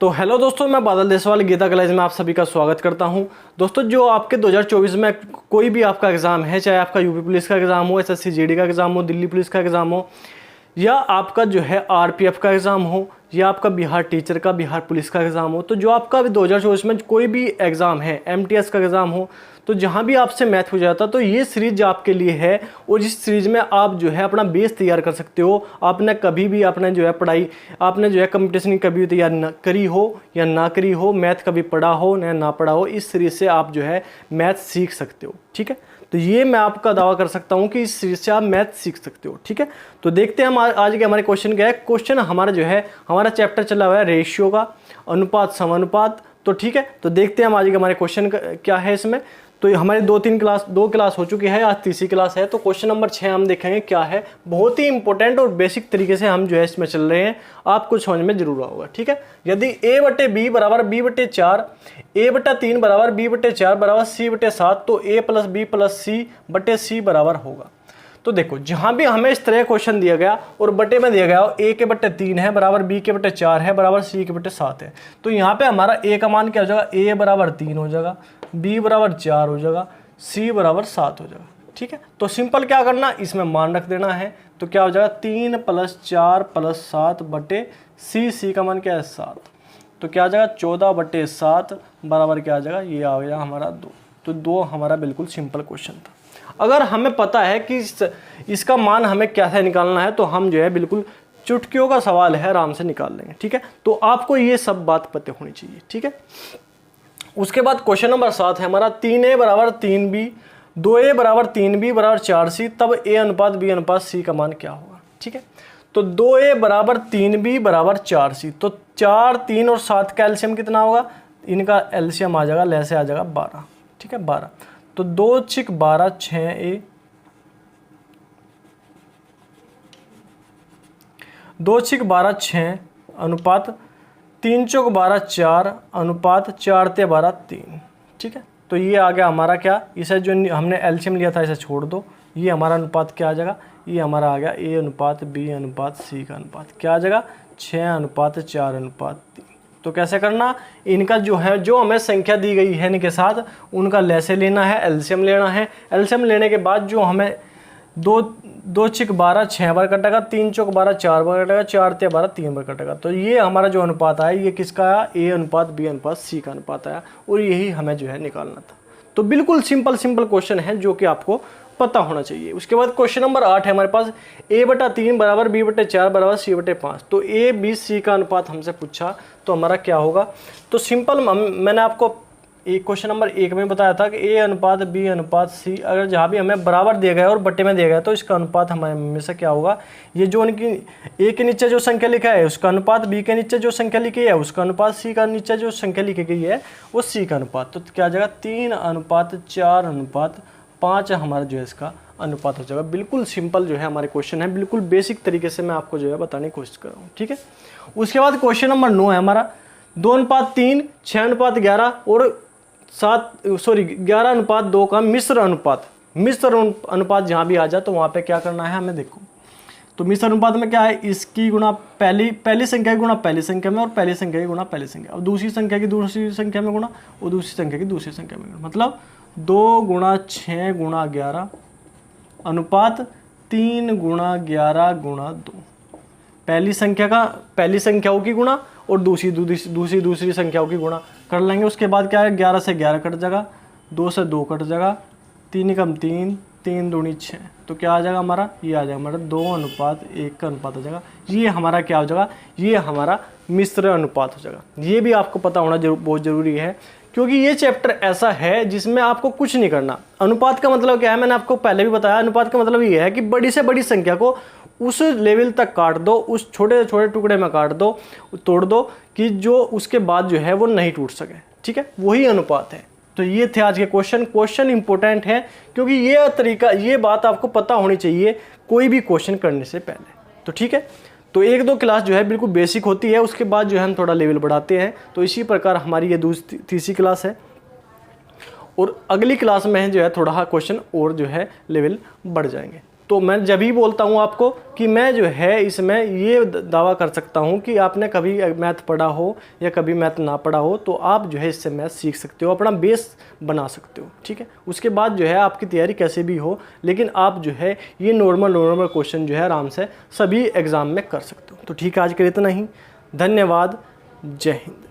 तो हेलो दोस्तों, मैं बादल देसवाल गीता कॉलेज में आप सभी का स्वागत करता हूं। दोस्तों, जो आपके 2024 में कोई भी आपका एग्ज़ाम है, चाहे आपका यूपी पुलिस का एग्ज़ाम हो, एसएससी जीडी का एग्ज़ाम हो, दिल्ली पुलिस का एग्ज़ाम हो, या आपका जो है आरपीएफ का एग्ज़ाम हो, या आपका बिहार टीचर का, बिहार पुलिस का एग्ज़ाम हो, तो जो आपका 2024 में कोई भी एग्ज़ाम है, एमटीएस का एग्ज़ाम हो, तो जहाँ भी आपसे मैथ हो जाता तो ये सीरीज आपके लिए है। और इस सीरीज में आप जो है अपना बेस तैयार कर सकते हो। आपने कभी भी आपने जो है पढ़ाई, आपने जो है कंपटीशन कभी भी तैयार ना करी हो या ना करी हो, मैथ कभी पढ़ा हो या ना पढ़ा हो, इस सीरीज से आप जो है मैथ सीख सकते हो। ठीक है, तो ये मैं आपका दावा कर सकता हूँ कि इस सीरीज से आप मैथ सीख सकते हो। ठीक है, तो देखते हैं हम आज के हमारे क्वेश्चन क्या है। क्वेश्चन हमारा जो है, हमारा चैप्टर चला हुआ है रेशियो का, अनुपात समानुपात। तो ठीक है, तो देखते हैं हम आज के हमारे क्वेश्चन क्या है इसमें। तो हमारे दो क्लास हो चुकी है, आज तीसरी क्लास है। तो क्वेश्चन नंबर 6 हम देखेंगे क्या है। बहुत ही इंपॉर्टेंट और बेसिक तरीके से हम जो है इसमें चल रहे हैं, आपको समझ में जरूर होगा। ठीक है, यदि a/b बराबर b/4, a/3 बराबर b/4 बराबर c/7, तो a+b+c/c बराबर होगा। तो देखो, जहां भी हमें इस तरह क्वेश्चन दिया गया और बटे में दिया गया a/3 है बराबर b/4 है बराबर c/7 है, तो यहाँ पे हमारा a का मान क्या हो जाएगा, a बराबर 3 हो जाएगा, b बराबर 4 हो जाएगा, c बराबर 7 हो जाएगा। ठीक है, तो सिंपल क्या करना, इसमें मान रख देना है। तो क्या हो जाएगा, 3 + 4 + 7 बटे c का मान क्या है 7, तो क्या आ जाएगा 14/7 बराबर क्या आ जाएगा, ये आ गया हमारा 2। तो 2 हमारा बिल्कुल सिंपल क्वेश्चन था। अगर हमें पता है कि इसका मान हमें कैसे निकालना है, तो हम जो है बिल्कुल चुटकियों का सवाल है, आराम से निकाल लेंगे। ठीक है, तो आपको ये सब बात पता होनी चाहिए। ठीक है, उसके बाद क्वेश्चन नंबर 7 है हमारा, 3a बराबर 3b, 2a बराबर 3b बराबर 4c, तब a/b/c का मान क्या होगा। ठीक है, तो 2a बराबर 3b बराबर 4c, तो 4, 3 और 7 का एलसीएम कितना होगा, इनका एलसीएम आ जाएगा, लैसे आ जाएगा 12। ठीक है, 12, तो 2 × 12 6a, 2 × 12 6 अनुपात 3 × 12 4 अनुपात 4 × 12 3। ठीक है, तो ये आ गया हमारा क्या, इसे जो हमने एलसीएम लिया था इसे छोड़ दो, ये हमारा अनुपात क्या आ जाएगा, ये हमारा आ गया a/b/c का अनुपात क्या आ जाएगा, 6:4:3। तो कैसे करना, इनका जो है, जो हमें संख्या दी गई है इनके साथ, उनका लैसे लेना है, एलसीएम लेना है। एलसीएम लेने के बाद जो हमें 2 × 12 6 बार कटेगा, 3 × 12 4 बार कटेगा, 4 × 12 3 बार कटेगा। तो ये हमारा जो अनुपात आया, ये किसका आया, a/b/c का अनुपात आया, और यही हमें जो है निकालना था। तो बिल्कुल सिंपल क्वेश्चन है जो कि आपको पता होना चाहिए। उसके बाद क्वेश्चन नंबर 8 है हमारे पास, a/3 बराबर b/4 बराबर c/5, तो a/b/c का अनुपात हमसे पूछा, तो हमारा क्या होगा। तो सिंपल मैंने आपको क्वेश्चन नंबर 1 में बताया था कि a/b/c, अगर जहाँ भी हमें बराबर दिया गया और बट्टे में दिया गया, तो इसका अनुपात हमारे में से क्या होगा, ये जो उनकी a के नीचे जो संख्या लिखा है उसका अनुपात, b के नीचे जो संख्या लिखी है उसका अनुपात, c का नीचे जो संख्या लिखी गई है वो c का अनुपात, तो क्या आ जाएगा 3:4:5 हमारा जो है इसका अनुपात हो जाएगा। बिल्कुल सिंपल जो है हमारे क्वेश्चन है, बिल्कुल बेसिक तरीके से मैं आपको जो है बताने की कोशिश कर रहा हूँ। ठीक है, उसके बाद क्वेश्चन नंबर 9 है हमारा, 2:3 6:11 और 11:2 का मिश्र अनुपात जहाँ भी आ जाए, तो वहाँ पे क्या करना है हमें। देखो, तो मिश्र अनुपात में क्या है, इसकी गुणा पहली संख्या की गुणा पहली संख्या में, और पहली संख्या की गुणा पहली संख्या, अब दूसरी संख्या की दूसरी संख्या में गुणा, और दूसरी संख्या की दूसरी संख्या में गुणा, मतलब 2 × 6 × 11 अनुपात 3 × 11 × 2। पहली संख्याओं की गुणा और दूसरी संख्याओं की गुणा कर लेंगे। उसके बाद क्या है, 11 से 11 कट जाएगा, 2 से 2 कट जाएगा, 3 × 3 3 दूनी 6, तो क्या आ जाएगा हमारा, ये आ जाएगा हमारा 2:1 का अनुपात हो जाएगा। ये हमारा क्या हो जाएगा, ये हमारा मिश्र अनुपात हो जाएगा। ये भी आपको पता होना बहुत ज़रूरी है, क्योंकि ये चैप्टर ऐसा है जिसमें आपको कुछ नहीं करना। अनुपात का मतलब क्या है, मैंने आपको पहले भी बताया, अनुपात का मतलब ये है कि बड़ी से बड़ी संख्या को उस लेवल तक काट दो, उस छोटे छोटे टुकड़े में काट दो, तोड़ दो, कि जो उसके बाद जो है वो नहीं टूट सके। ठीक है, वही अनुपात है। तो ये थे आज के क्वेश्चन इंपॉर्टेंट है, क्योंकि ये तरीका, ये बात आपको पता होनी चाहिए कोई भी क्वेश्चन करने से पहले। तो ठीक है, तो 1-2 क्लास जो है बिल्कुल बेसिक होती है, उसके बाद जो है हम थोड़ा लेवल बढ़ाते हैं। तो इसी प्रकार हमारी ये तीसरी क्लास है, और अगली क्लास में जो है थोड़ा क्वेश्चन और जो है लेवल बढ़ जाएंगे। तो मैं जब ही बोलता हूँ आपको कि मैं जो है इसमें ये दावा कर सकता हूँ कि आपने कभी मैथ पढ़ा हो या कभी मैथ ना पढ़ा हो तो आप जो है इससे मैथ सीख सकते हो, अपना बेस बना सकते हो। ठीक है, उसके बाद जो है आपकी तैयारी कैसे भी हो, लेकिन आप जो है ये नॉर्मल क्वेश्चन जो है आराम से सभी एग्ज़ाम में कर सकते हो। तो ठीक है, आज के लिए इतना ही। धन्यवाद। जय हिंद।